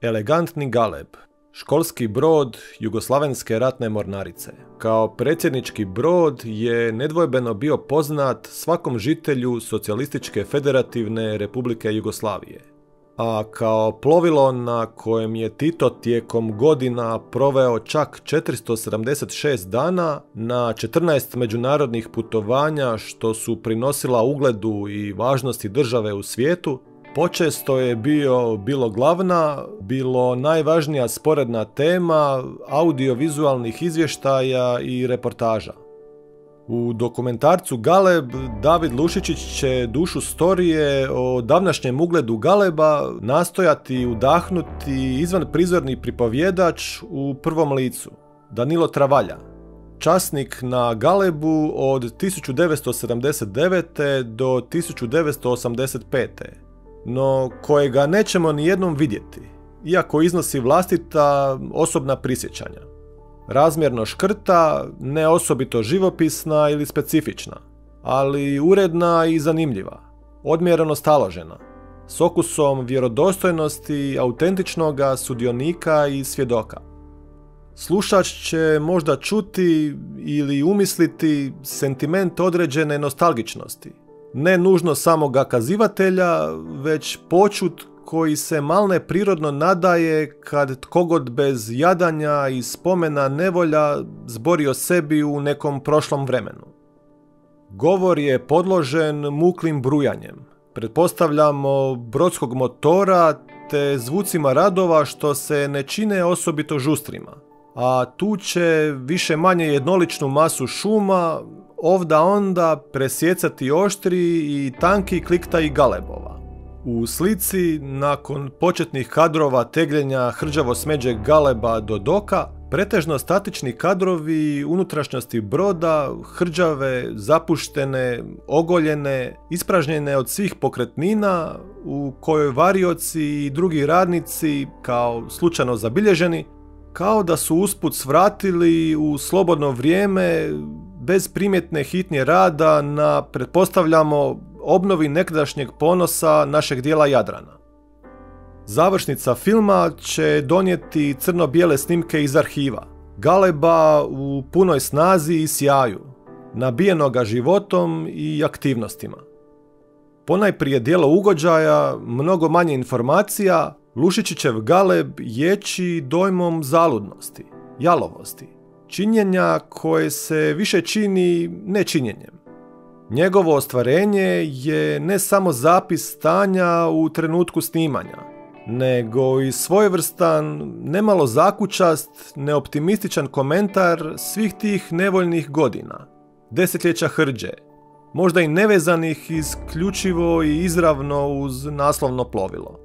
Elegantni Galeb, školski brod Jugoslavenske ratne mornarice. Kao predsjednički brod je nedvojbeno bio poznat svakom žitelju Socijalističke federativne Republike Jugoslavije. A kao plovilo na kojem je Tito tijekom godina proveo čak 476 dana na 14 međunarodnih putovanja što su prinosila ugledu i važnosti države u svijetu, počesto je bilo glavna, bilo najvažnija sporedna tema audiovizualnih izvještaja i reportaža. U dokumentarcu Galeb, David Lušičić će dušu storije o davnašnjem ugledu Galeba nastojati udahnuti izvanprizorni pripovjedač u prvom licu, Danilo Travalja, časnik na Galebu od 1979. do 1985. no kojega nećemo nijednom vidjeti, iako iznosi vlastita osobna prisjećanja. Razmjerno škrta, ne osobito živopisna ili specifična, ali uredna i zanimljiva, odmjereno staložena, s okusom vjerodostojnosti autentičnoga sudionika i svjedoka. Slušač će možda čuti ili umisliti sentiment određene nostalgičnosti, ne nužno samoga kazivatelja, već počut koji se malne prirodno nadaje kad tkogod bez jadanja i spomena nevolja zbori o sebi u nekom prošlom vremenu. Govor je podložen muklim brujanjem, pretpostavljamo brodskog motora te zvucima radova što se ne čine osobito žustrima, a tu će više manje jednoličnu masu šuma ovda onda presjecati oštri i tanki kliktaji galebova. U slici, nakon početnih kadrova tegljenja hrđavo smeđeg galeba do doka, pretežno statični kadrovi unutrašnjosti broda, hrđave, zapuštene, ogoljene, ispražnjene od svih pokretnina, u kojoj varioci i drugi radnici, kao slučajno zabilježeni, kao da su usput svratili u slobodno vrijeme bez primjetne hitnje rada na, pretpostavljamo, obnovi nekadašnjeg ponosa našeg dijela Jadrana. Završnica filma će donijeti crno-bijele snimke iz arhiva, Galeba u punoj snazi i sjaju, nabijenoga životom i aktivnostima. Ponajprije dijelo ugođaja, mnogo manje informacija, Lušičićev Galeb ječi dojmom zaludnosti, jalovosti, činjenja koje se više čini nečinjenjem. Njegovo ostvarenje je ne samo zapis stanja u trenutku snimanja, nego i svojevrstan, nemalo zakučast, neoptimističan komentar svih tih nevoljnih godina, desetljeća hrđe, možda i nevezanih isključivo i izravno uz naslovno plovilo.